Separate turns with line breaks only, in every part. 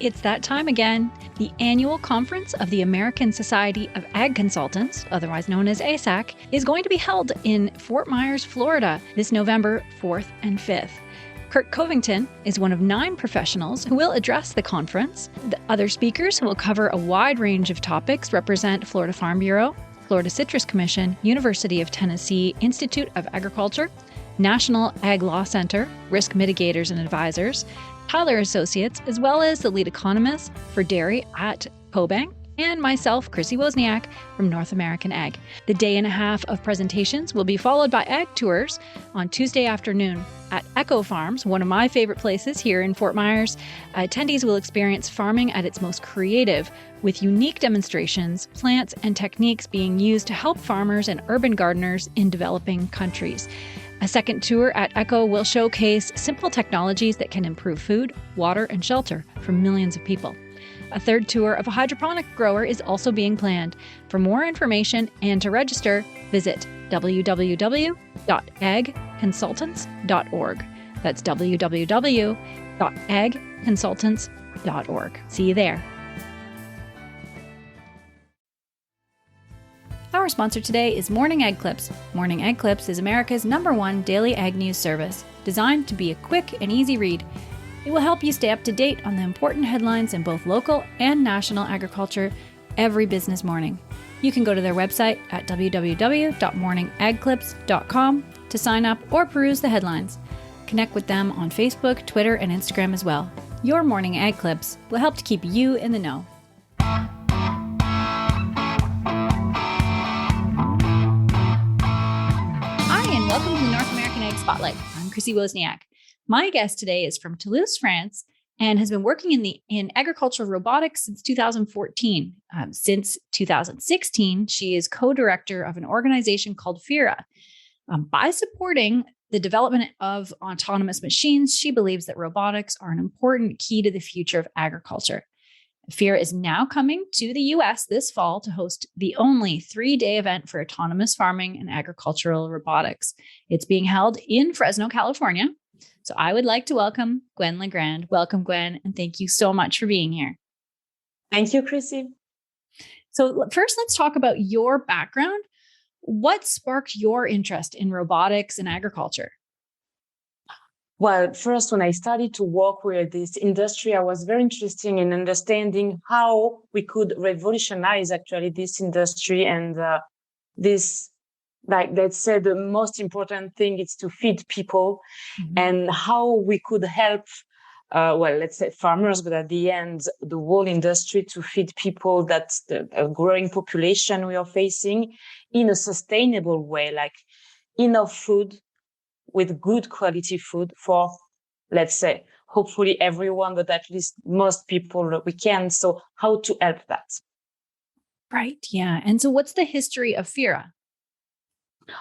It's that time again. The annual conference of the American Society of Ag Consultants, otherwise known as ASAC, is going to be held in Fort Myers, Florida, this November 4th and 5th. Kurt Covington is one of 9 professionals who will address the conference. The other speakers who will cover a wide range of topics represent Florida Farm Bureau, Florida Citrus Commission, University of Tennessee Institute of Agriculture, National Ag Law Center, Risk Mitigators and Advisors, Tyler Associates, as well as the lead economist for dairy at CoBank, and myself, Chrissy Wozniak from North American Ag. The day and a half of presentations will be followed by ag tours on Tuesday afternoon at Echo Farms, one of my favorite places here in Fort Myers. Attendees will experience farming at its most creative, with unique demonstrations, plants, and techniques being used to help farmers and urban gardeners in developing countries. A second tour at Echo will showcase simple technologies that can improve food, water, and shelter for millions of people. A third tour of a hydroponic grower is also being planned. For more information and to register, visit www.agconsultants.org. That's www.agconsultants.org. See you there. Our sponsor today is Morning Ag Clips. Morning Ag Clips is America's #1 daily ag news service, designed to be a quick and easy read. It will help you stay up to date on the important headlines in both local and national agriculture every business morning. You can go to their website at www.morningagclips.com to sign up or peruse the headlines. Connect with them on Facebook, Twitter, and Instagram as well. Your Morning Ag Clips will help to keep you in the know. Welcome to the North American Ag Spotlight. I'm Chrissy Wozniak. My guest today is from Toulouse, France, and has been working in agricultural robotics since 2014. Since 2016, she is co-director of an organization called FIRA. By supporting the development of autonomous machines, she believes that robotics are an important key to the future of agriculture. FIRA is now coming to the U.S. this fall to host the only 3-day event for autonomous farming and agricultural robotics. It's being held in Fresno, California. So I would like to welcome Gwen Legrand. Welcome, Gwen, and thank you so much for being here.
Thank you, Chrissy.
So first, let's talk about your background. What sparked your interest in robotics and agriculture?
Well, first, when I started to work with this industry, I was very interested in understanding how we could revolutionize actually this industry. And let's say the most important thing is to feed people, and how we could help, let's say farmers, but at the end, the whole industry to feed people. That's the growing population we are facing in a sustainable way, like enough food, with good quality food for, let's say, hopefully everyone, but at least most people that we can. So how to help that?
Right. Yeah. And so what's the history of FIRA?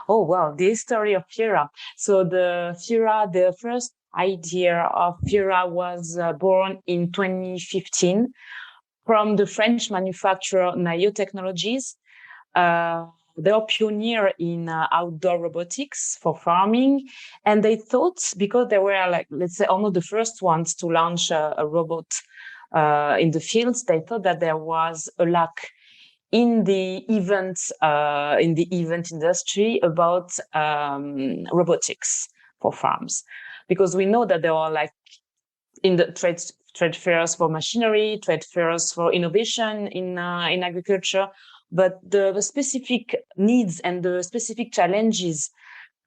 Oh, well, the history of FIRA. So the first idea of FIRA was born in 2015 from the French manufacturer Nayo Technologies. They are pioneer in outdoor robotics for farming. And they thought, because they were let's say almost the first ones to launch a robot in the fields, they thought that there was a lack in the event industry about robotics for farms. Because we know that there are in the trade fairs for machinery, trade fairs for innovation in agriculture, but the specific needs and the specific challenges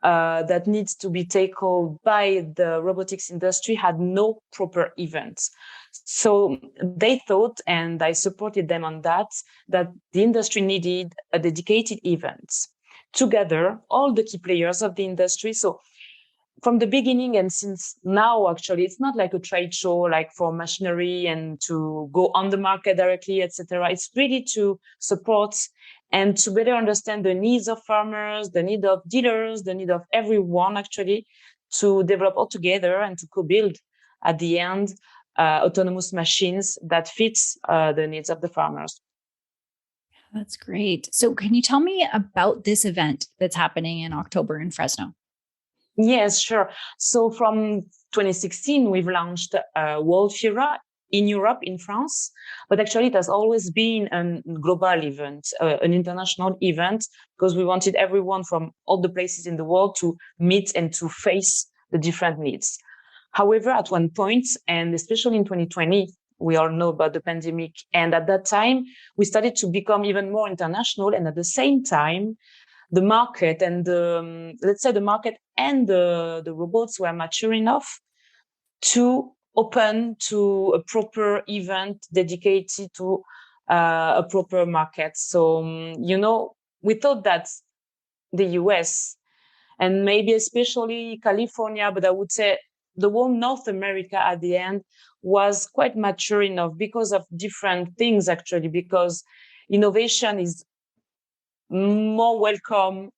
that needs to be tackled by the robotics industry had no proper events. So they thought, and I supported them on that the industry needed a dedicated event. Together, all the key players of the industry. So from the beginning and since now, actually, it's not like a trade show like for machinery and to go on the market directly, etc. It's really to support and to better understand the needs of farmers, the need of dealers, the need of everyone, actually, to develop all together and to co-build at the end autonomous machines that fits the needs of the farmers.
That's great. So can you tell me about this event that's happening in October in Fresno?
Yes, sure. So from 2016, we've launched World FIRA in Europe, in France, but actually it has always been a global event, an international event, because we wanted everyone from all the places in the world to meet and to face the different needs. However, at one point, and especially in 2020, we all know about the pandemic. And at that time, we started to become even more international. And at the same time, the market and the market and the robots were mature enough to open to a proper event dedicated to a proper market. So, we thought that the US and maybe especially California, but I would say the whole North America at the end was quite mature enough because of different things, actually, because innovation is more welcome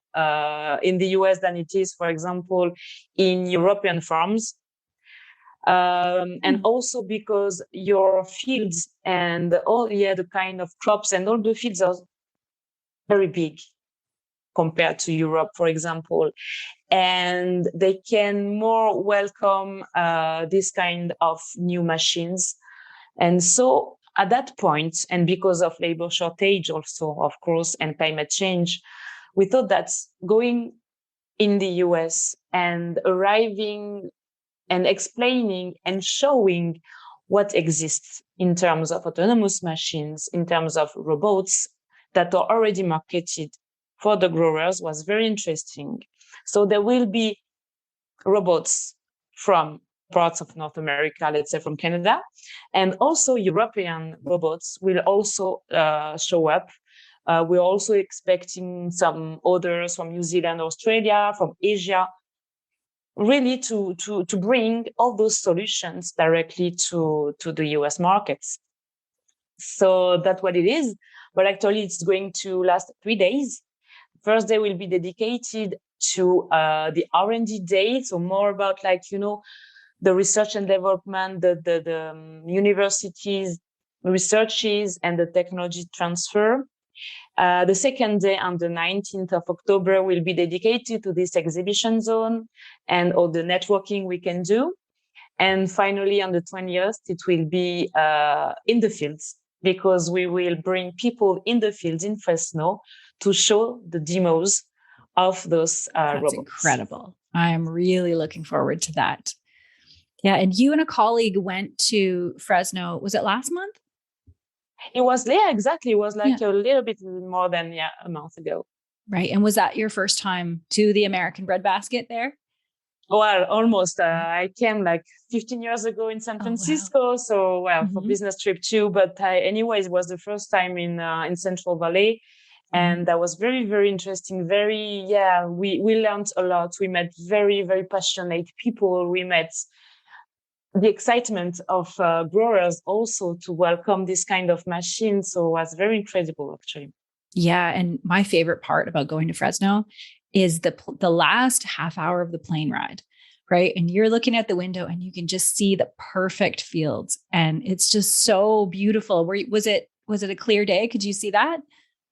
in the US than it is, for example, in European farms. And also because your fields and the kind of crops and all the fields are very big compared to Europe, for example, and they can more welcome this kind of new machines. And so at that point, and because of labor shortage also, of course, and climate change, we thought that going in the US and arriving and explaining and showing what exists in terms of autonomous machines, in terms of robots that are already marketed for the growers was very interesting. So there will be robots from parts of North America, let's say from Canada, and also European robots will also show up. We're also expecting some others from New Zealand, Australia, from Asia, really to bring all those solutions directly to the US markets. So that's what it is. But actually, it's going to last 3 days. First day will be dedicated to the R&D day, so more about the research and development, the universities, researches, and the technology transfer. The second day, on the 19th of October, will be dedicated to this exhibition zone and all the networking we can do. And finally, on the 20th, it will be in the fields, because we will bring people in the fields in Fresno to show the demos of those robots.
That's incredible. I'm really looking forward to that. Yeah. And you and a colleague went to Fresno, was it last month?
It was, exactly. It was a little bit more than a month ago.
Right. And was that your first time to the American Breadbasket there?
Well, almost. I came 15 years ago in San Francisco. Wow. So, for business trip too. But anyways, it was the first time in Central Valley. And that was very, very interesting. We learned a lot. We met very, very passionate people. We met the excitement of growers also to welcome this kind of machine. So it was very incredible, actually.
Yeah. And my favorite part about going to Fresno is the last half hour of the plane ride, right? And you're looking at the window and you can just see the perfect fields. And it's just so beautiful. Was it a clear day? Could you see that?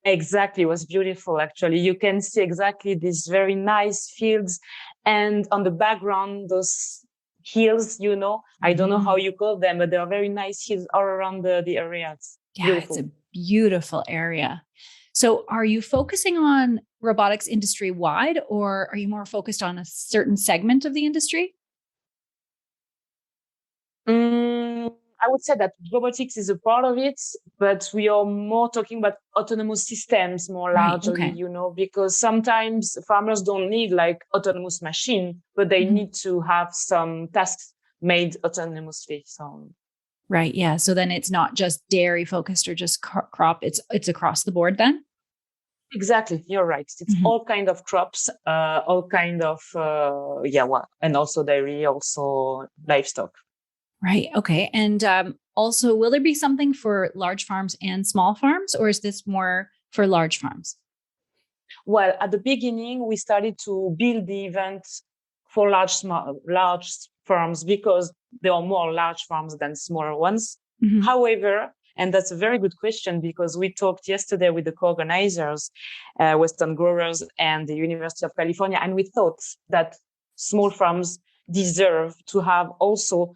Exactly. It was beautiful, actually. You can see exactly these very nice fields. And on the background, those hills, I don't know how you call them, but there are very nice hills all around the area. It's beautiful.
It's a beautiful area. So are you focusing on robotics industry wide, or are you more focused on a certain segment of the industry?
I would say that robotics is a part of it, but we are more talking about autonomous systems more largely, because sometimes farmers don't need autonomous machine, but they need to have some tasks made autonomously. So.
Right. Yeah. So then it's not just dairy focused or just crop. It's across the board then?
Exactly. You're right. It's all kind of crops, all kind of, and also dairy, also livestock.
Right. Okay. And also, will there be something for large farms and small farms, or is this more for large farms?
Well, at the beginning, we started to build the event for large farms because there are more large farms than smaller ones. However, and that's a very good question, because we talked yesterday with the co-organizers, Western Growers and the University of California, and we thought that small farms deserve to have also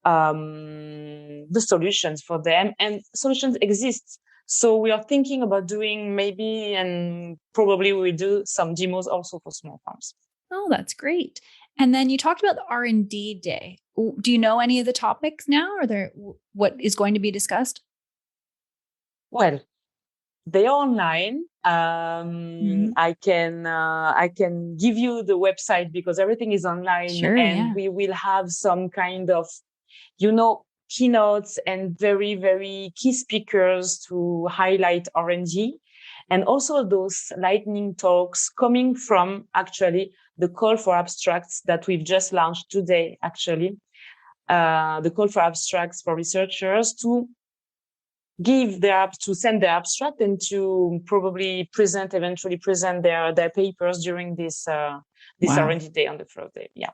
the solutions for them, and solutions exist. So we are thinking about doing maybe, and probably we will do some demos also for small farms.
Oh, that's great. And then you talked about the R&D day. Do you know any of the topics now, or what is going to be discussed?
Well, they are online. I can give you the website because everything is online,
Sure,
and
yeah.
we will have some kind of, keynotes and very, very key speakers to highlight R&D, and also those lightning talks coming from actually the call for abstracts that we've just launched today, actually. The call for abstracts for researchers to send their abstract and to probably eventually present their papers during this
Wow.
R&D day on the first day. Yeah.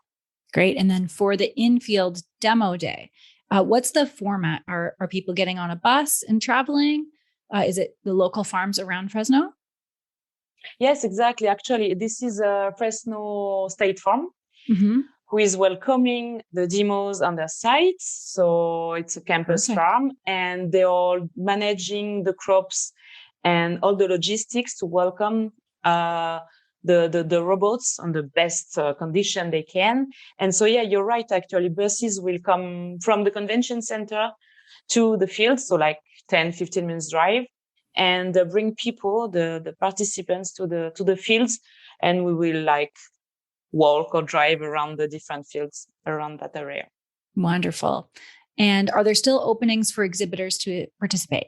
Great. And then for the in-field demo day, what's the format? Are people getting on a bus and traveling? Is it the local farms around Fresno?
Yes, exactly. Actually, this is a Fresno State Farm
Mm-hmm.
who is welcoming the demos on their site. So it's a campus
Perfect.
farm, and they're all managing the crops and all the logistics to welcome the robots on the best condition they can. And so, yeah, you're right. Actually, buses will come from the convention center to the field. So like 10, 15 minutes drive, and bring people, the participants to the fields. And we will like walk or drive around the different fields around that area.
Wonderful. And are there still openings for exhibitors to participate?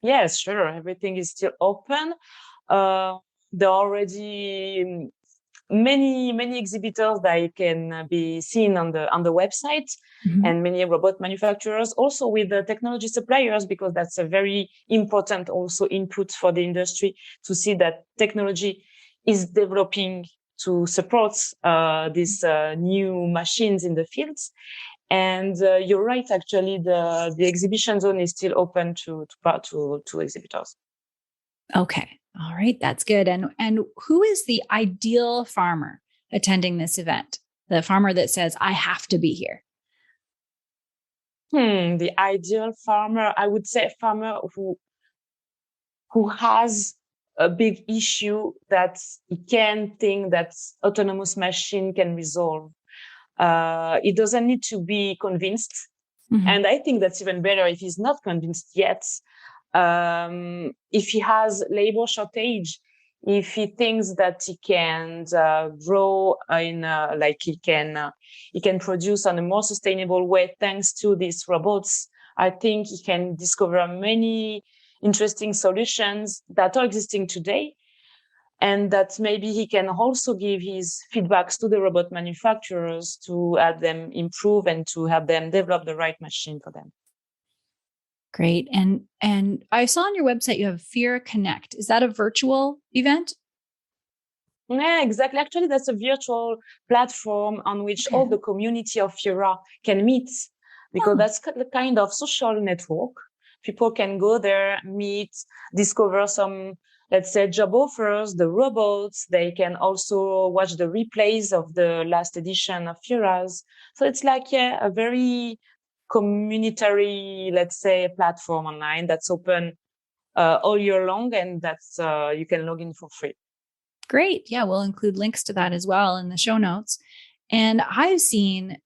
Yes, sure. Everything is still open. There are already many exhibitors that can be seen on the website,
Mm-hmm.
and many robot manufacturers, also with the technology suppliers, because that's a very important also input for the industry to see that technology is developing to support these new machines in the fields. And you're right, actually, the exhibition zone is still open to exhibitors.
Okay. All right. That's good. And who is the ideal farmer attending this event? The farmer that says, I have to be here.
The ideal farmer, I would say a farmer who has a big issue that he can think that autonomous machine can resolve. He doesn't need to be convinced.
Mm-hmm.
And I think that's even better if he's not convinced yet. If he has labor shortage, if he thinks that he can grow he can produce on a more sustainable way thanks to these robots, I think he can discover many interesting solutions that are existing today, and that maybe he can also give his feedbacks to the robot manufacturers to help them improve and to help them develop the right machine for them.
Great. And I saw on your website you have FIRA Connect. Is that a virtual event?
Yeah, exactly. Actually, that's a virtual platform on which all the community of FIRA can meet, because that's the kind of social network. People can go there, meet, discover some, let's say, job offers, the robots. They can also watch the replays of the last edition of FIRAs. So it's like, a very communitary, let's say, platform online that's open all year long, and that's you can log in for free.
Great. Yeah, we'll include links to that as well in the show notes. And I've seen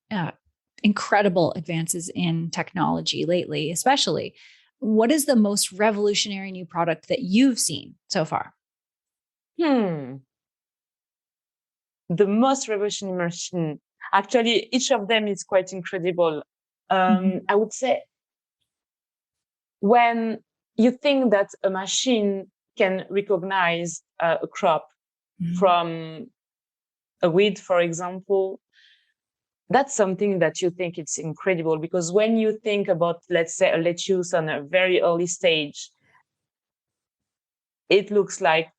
incredible advances in technology lately, especially. What is the most revolutionary new product that you've seen so far?
The most revolutionary machine. Actually, each of them is quite incredible. I would say when you think that a machine can recognize a crop from a weed, for example, that's something that you think it's incredible, because when you think about, let's say, a lettuce on a very early stage, it looks like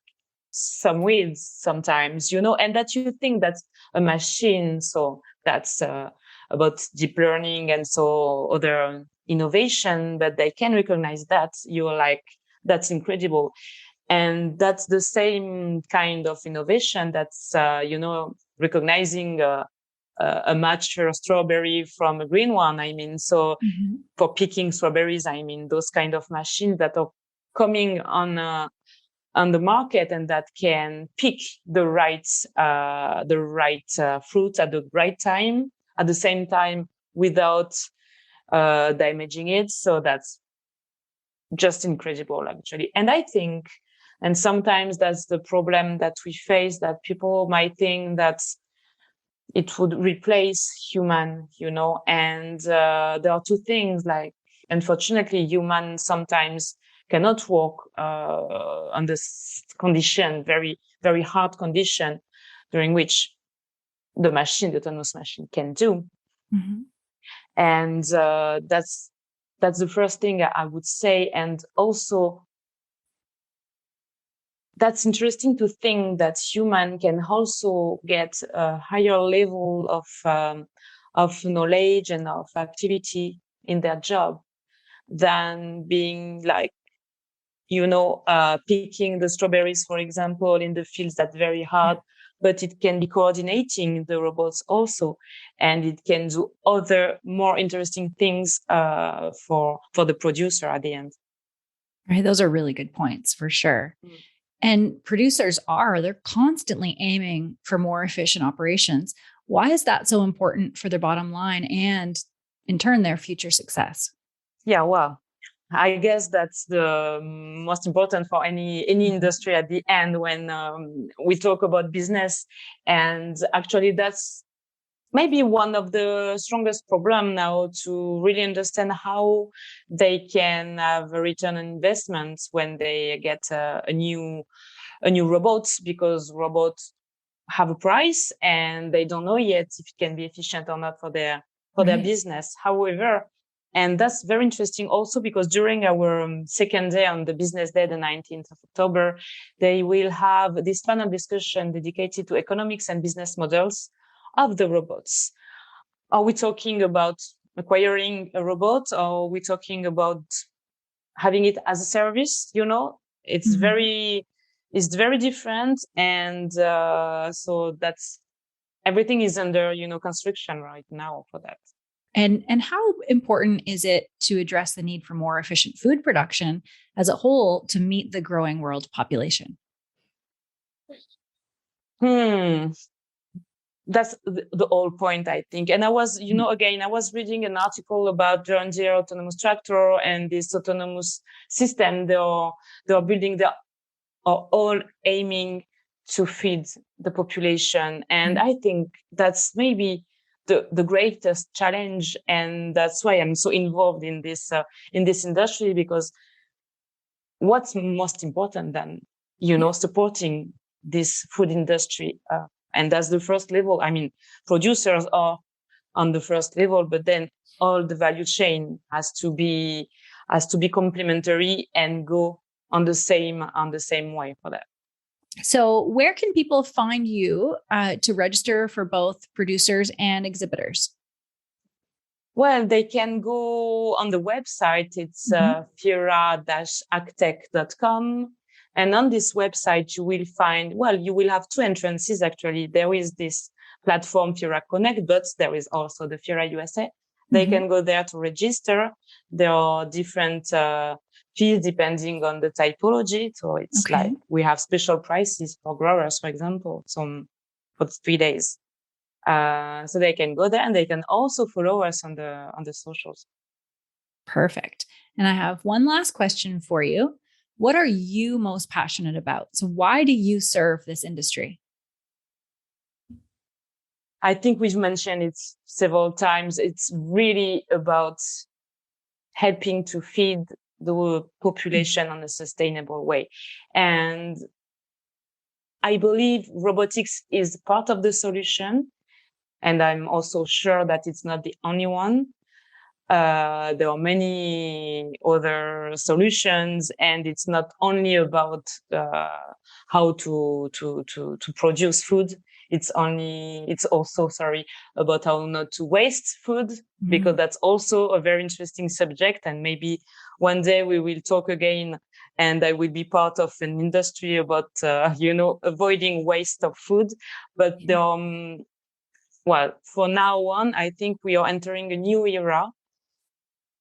some weeds sometimes, and that you think that's a machine. So that's about deep learning and so other innovation, but they can recognize that. You're like, that's incredible. And that's the same kind of innovation that's, recognizing a mature strawberry from a green one. I mean, so for picking strawberries, I mean, those kind of machines that are coming on the market and that can pick the right fruit at the right time, at the same time, without damaging it. So that's just incredible, actually. And I think, and sometimes that's the problem that we face, that people might think that it would replace human, and there are two things, like, unfortunately, humans sometimes cannot work on this condition, very, very hard condition, during which the autonomous machine can do. And that's the first thing I would say. And also, that's interesting to think that human can also get a higher level of knowledge and of activity in their job than being like, picking the strawberries, for example, in the fields. That's very hard, but it can be coordinating the robots also, and it can do other more interesting things for the producer at the end.
Right, those are really good points for sure. And producers they're constantly aiming for more efficient operations. Why is that so important for their bottom line and, in turn, their future success?
Yeah, well, I guess that's the most important for any industry at the end when we talk about business. And actually, that's maybe one of the strongest problem now, to really understand how they can have a return on investment when they get a new robot, because robots have a price and they don't know yet if it can be efficient or not for their business. However, and that's very interesting also, because during our second day, on the business day, the 19th of October, they will have this panel discussion dedicated to economics and business models of the robots. Are we talking about acquiring a robot, or are we talking about having it as a service? It's very different. And so that's, everything is under, construction right now for that.
And how important is it to address the need for more efficient food production as a whole to meet the growing world population?
That's the whole point, I think. And I was, again, I was reading an article about John Deere autonomous tractor and this autonomous system they are building. They are all aiming to feed the population. And I think that's maybe the greatest challenge. And that's why I'm so involved in this industry, because what's most important than, supporting this food industry, and that's the first level. I mean, producers are on the first level, but then all the value chain has to be complementary and go on the same way for that.
So where can people find you to register for both producers and exhibitors?
Well, they can go on the website. It's FIRA-agtech.com. And on this website, you will have two entrances, actually. There is this platform, FIRA Connect, but there is also the FIRA USA. They can go there to register. There are different fees depending on the typology. So it's like we have special prices for growers, for example, for 3 days. So they can go there, and they can also follow us on the socials.
Perfect. And I have one last question for you. What are you most passionate about? So why do you serve this industry?
I think we've mentioned it several times. It's really about helping to feed the population on a sustainable way. And I believe robotics is part of the solution. And I'm also sure that it's not the only one. There are many other solutions, and it's not only about how to produce food. It's also about how not to waste food, because that's also a very interesting subject. And maybe one day we will talk again, and I will be part of an industry about avoiding waste of food. But well, for now on, I think we are entering a new era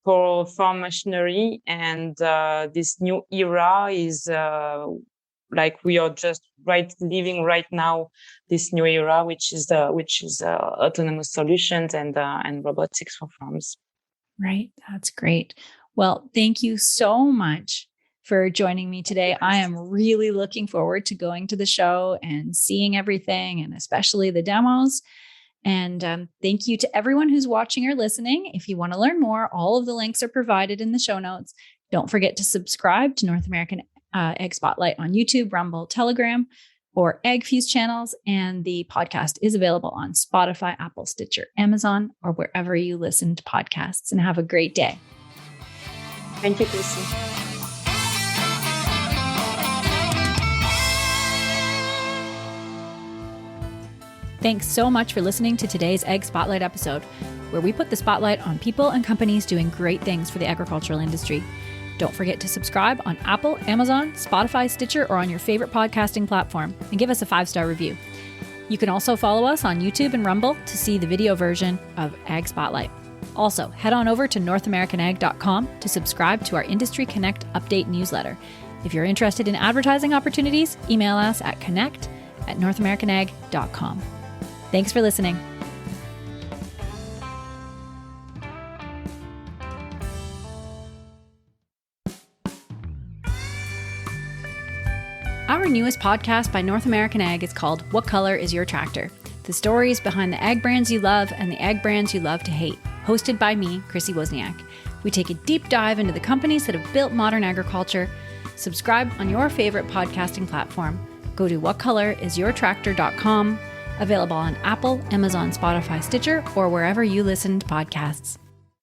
for farm machinery, and this new era is like we are just living right now this new era, which is autonomous solutions and robotics for farms.
Right. That's great. Well, thank you so much for joining me today. I am really looking forward to going to the show and seeing everything, and especially the demos. And thank you to everyone who's watching or listening. If you want to learn more, all of the links are provided in the show notes. Don't forget to subscribe to North American Ag Spotlight on YouTube, Rumble, Telegram, or Ag Fuse channels. And the podcast is available on Spotify, Apple, Stitcher, Amazon, or wherever you listen to podcasts. And have a great day.
Thank you, Chrissy.
Thanks so much for listening to today's Ag Spotlight episode, where we put the spotlight on people and companies doing great things for the agricultural industry. Don't forget to subscribe on Apple, Amazon, Spotify, Stitcher, or on your favorite podcasting platform, and give us a 5-star review. You can also follow us on YouTube and Rumble to see the video version of Ag Spotlight. Also, head on over to NorthAmericanAg.com to subscribe to our Industry Connect update newsletter. If you're interested in advertising opportunities, email us at connect@NorthAmericanAg.com. Thanks for listening. Our newest podcast by North American Ag is called What Color is Your Tractor? The stories behind the ag brands you love and the ag brands you love to hate. Hosted by me, Chrissy Wozniak. We take a deep dive into the companies that have built modern agriculture. Subscribe on your favorite podcasting platform. Go to whatcolorisyourtractor.com. Available on Apple, Amazon, Spotify, Stitcher, or wherever you listen to podcasts.